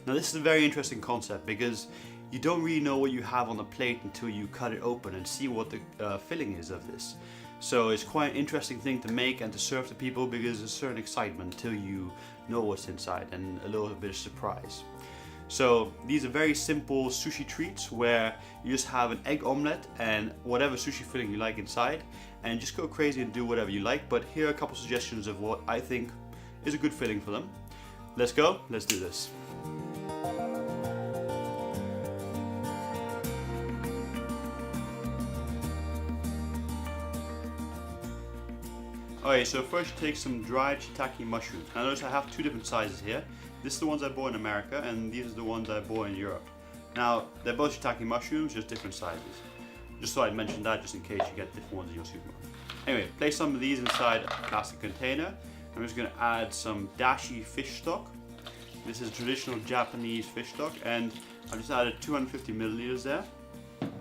Now this is a very interesting concept because you don't really know what you have on the plate until you cut it open and see what the filling is of this. So it's quite an interesting thing to make and to serve to people because there's a certain excitement until you know what's inside and a little bit of surprise. So these are very simple sushi treats where you just have an egg omelette and whatever sushi filling you like inside and just go crazy and do whatever you like. But here are a couple suggestions of what I think is a good filling for them. Let's go, let's do this. Okay, so first you take some dried shiitake mushrooms. Now notice I have two different sizes here. This is the ones I bought in America and these are the ones I bought in Europe. Now, they're both shiitake mushrooms, just different sizes. Just thought I'd mention that just in case you get different ones in your supermarket. Anyway, place some of these inside a plastic container. I'm just going to add some dashi fish stock. This is traditional Japanese fish stock and I've just added 250 milliliters there.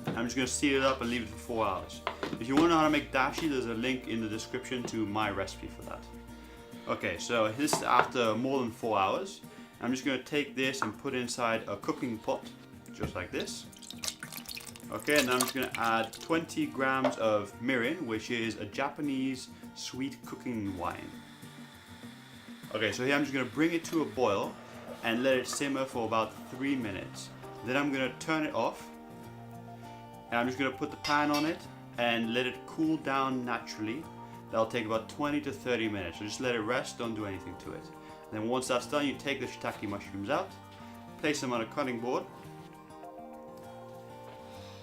I'm just going to seal it up and leave it for 4 hours. If you want to know how to make dashi, there's a link in the description to my recipe for that. Okay, so this is after more than 4 hours. I'm just going to take this and put it inside a cooking pot, just like this. Okay, and then I'm just going to add 20 grams of mirin, which is a Japanese sweet cooking wine. Okay, so here I'm just going to bring it to a boil and let it simmer for about 3 minutes. Then I'm going to turn it off. And I'm just going to put the pan on it and let it cool down naturally. That'll take about 20 to 30 minutes. So just let it rest, don't do anything to it. And then once that's done, you take the shiitake mushrooms out, place them on a cutting board,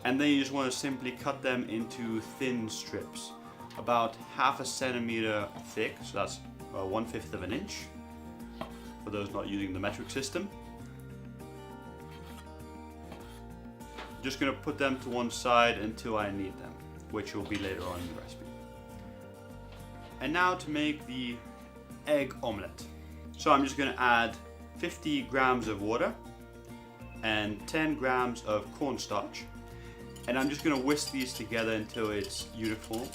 and then you just want to simply cut them into thin strips, about half a centimeter thick, so that's 1/5 of an inch, for those not using the metric system. Just going to put them to one side until I need them, which will be later on in the recipe. And now to make the egg omelette. So I'm just going to add 50 grams of water and 10 grams of cornstarch. And I'm just going to whisk these together until it's uniform.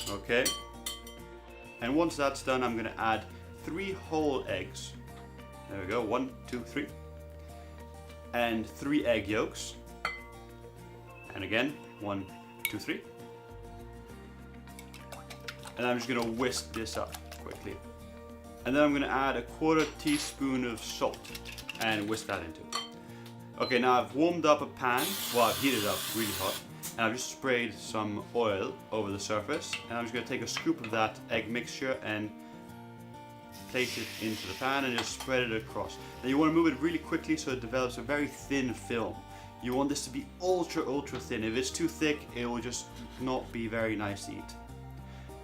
Okay. And once that's done, I'm going to add 3 whole eggs. There we go, 1, 2, 3. And 3 egg yolks. And again, 1, 2, 3. And I'm just going to whisk this up quickly. And then I'm going to add a 1/4 teaspoon of salt and whisk that into it. Okay, now I've warmed up a pan, well I've heated it up really hot, and I've just sprayed some oil over the surface, and I'm just going to take a scoop of that egg mixture and place it into the pan and just spread it across. Now you want to move it really quickly so it develops a very thin film. You want this to be ultra thin. If it's too thick, it will just not be very nice to eat.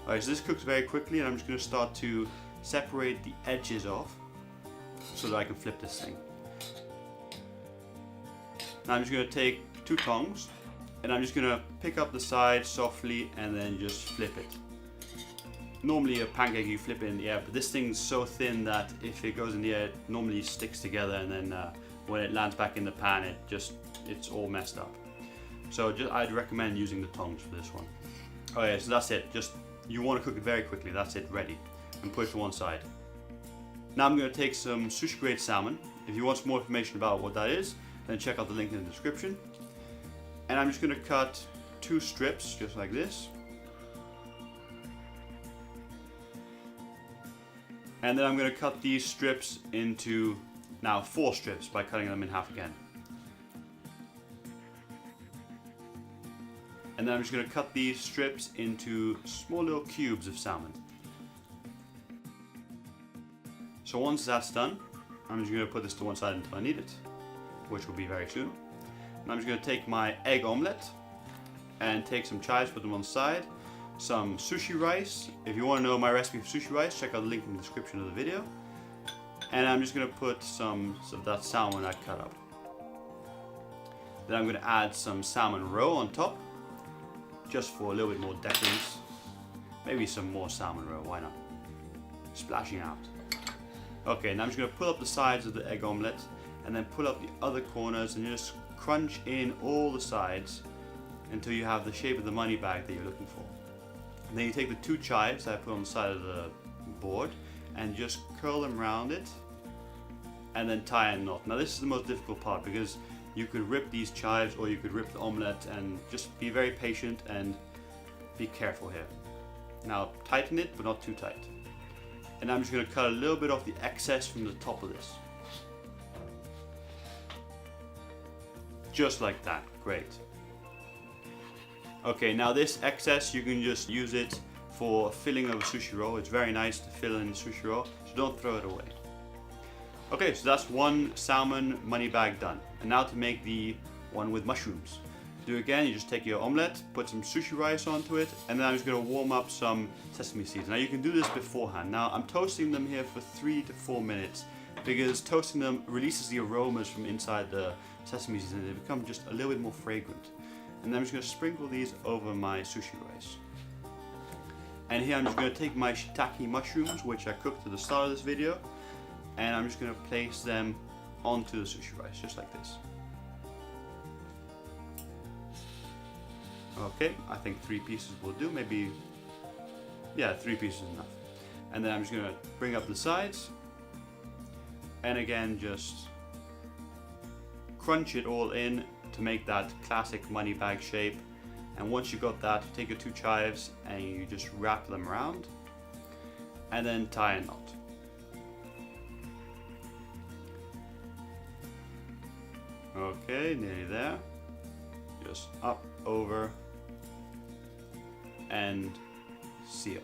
Alright, so this cooks very quickly and I'm just going to start to separate the edges off so that I can flip this thing. Now I'm just going to take 2 tongs and I'm just going to pick up the side softly and then just flip it. Normally a pancake you flip it in the air, but this thing's so thin that if it goes in the air it normally sticks together, and then when it lands back in the pan it's all messed up. So I'd recommend using the tongs for this one. Okay, so that's it. You want to cook it very quickly. That's it, ready. And put it to one side. Now I'm going to take some sushi grade salmon. If you want some more information about what that is, then check out the link in the description. And I'm just going to cut 2 strips just like this. And then I'm going to cut these strips into now 4 strips by cutting them in half again. And then I'm just going to cut these strips into small little cubes of salmon. So once that's done, I'm just going to put this to one side until I need it, which will be very soon. And I'm just going to take my egg omelette and take some chives, put them on the side, some sushi rice. If you want to know my recipe for sushi rice, check out the link in the description of the video. And I'm just going to put some of that salmon I cut up. Then I'm going to add some salmon roe on top, just for a little bit more decadence. Maybe some more salmon roe, why not? Splashing out. Okay, now I'm just going to pull up the sides of the egg omelette and then pull up the other corners and just crunch in all the sides until you have the shape of the money bag that you're looking for. And then you take the 2 chives that I put on the side of the board and just curl them around it and then tie a knot. Now this is the most difficult part because you could rip these chives or you could rip the omelette, and just be very patient and be careful here. Now tighten it, but not too tight. And I'm just going to cut a little bit off the excess from the top of this. Just like that, great. Okay, now this excess, you can just use it for filling of a sushi roll. It's very nice to fill in the sushi roll, so don't throw it away. Okay, so that's one salmon money bag done. And now to make the one with mushrooms. To do again, you just take your omelette, put some sushi rice onto it, and then I'm just going to warm up some sesame seeds. Now you can do this beforehand. Now I'm toasting them here for 3 to 4 minutes because toasting them releases the aromas from inside the sesame seeds and they become just a little bit more fragrant. And then I'm just going to sprinkle these over my sushi rice. And here I'm just going to take my shiitake mushrooms, which I cooked at the start of this video, and I'm just going to place them onto the sushi rice, just like this. Okay, I think 3 pieces will do, maybe, yeah, 3 pieces is enough. And then I'm just going to bring up the sides, and again just crunch it all in to make that classic money bag shape. And once you got that, you take your 2 chives and you just wrap them around and then tie a knot. Okay, nearly there. Just up, over, and seal.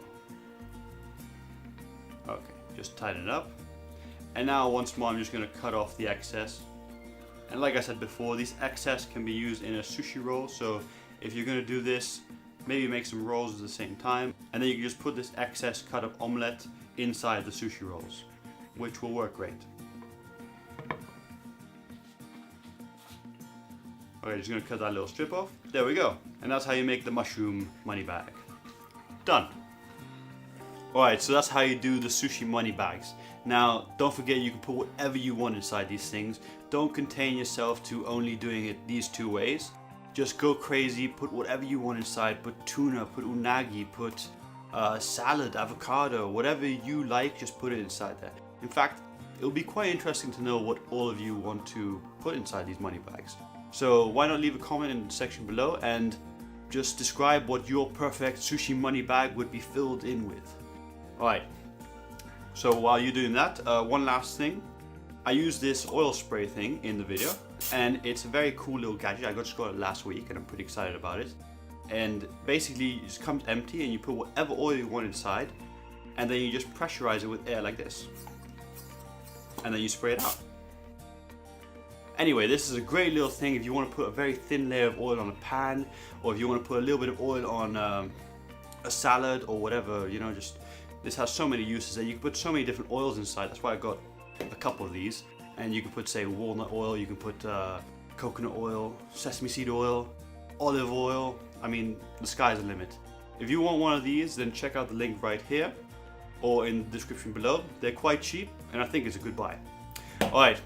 Okay, just tighten it up. And now once more I'm just going to cut off the excess. And like I said before, these excess can be used in a sushi roll, so if you're going to do this, maybe make some rolls at the same time, and then you can just put this excess cut up omelette inside the sushi rolls, which will work great. Okay, just going to cut that little strip off. There we go. And that's how you make the mushroom money bag. Done. Alright, so that's how you do the sushi money bags. Now, don't forget you can put whatever you want inside these things. Don't contain yourself to only doing it these 2 ways. Just go crazy, put whatever you want inside. Put tuna, put unagi, put salad, avocado, whatever you like, just put it inside there. In fact, it'll be quite interesting to know what all of you want to put inside these money bags. So why not leave a comment in the section below and just describe what your perfect sushi money bag would be filled in with. Alright, so while you're doing that, one last thing. I used this oil spray thing in the video, and it's a very cool little gadget. I just got it last week and I'm pretty excited about it. And basically it just comes empty and you put whatever oil you want inside, and then you just pressurize it with air like this. And then you spray it out. Anyway, this is a great little thing if you want to put a very thin layer of oil on a pan, or if you want to put a little bit of oil on a salad or whatever, you know, just this has so many uses that you can put so many different oils inside. That's why I got a couple of these. And you can put, say, walnut oil, you can put coconut oil, sesame seed oil, olive oil. I mean, the sky's the limit. If you want one of these, then check out the link right here or in the description below. They're quite cheap and I think it's a good buy. Alright,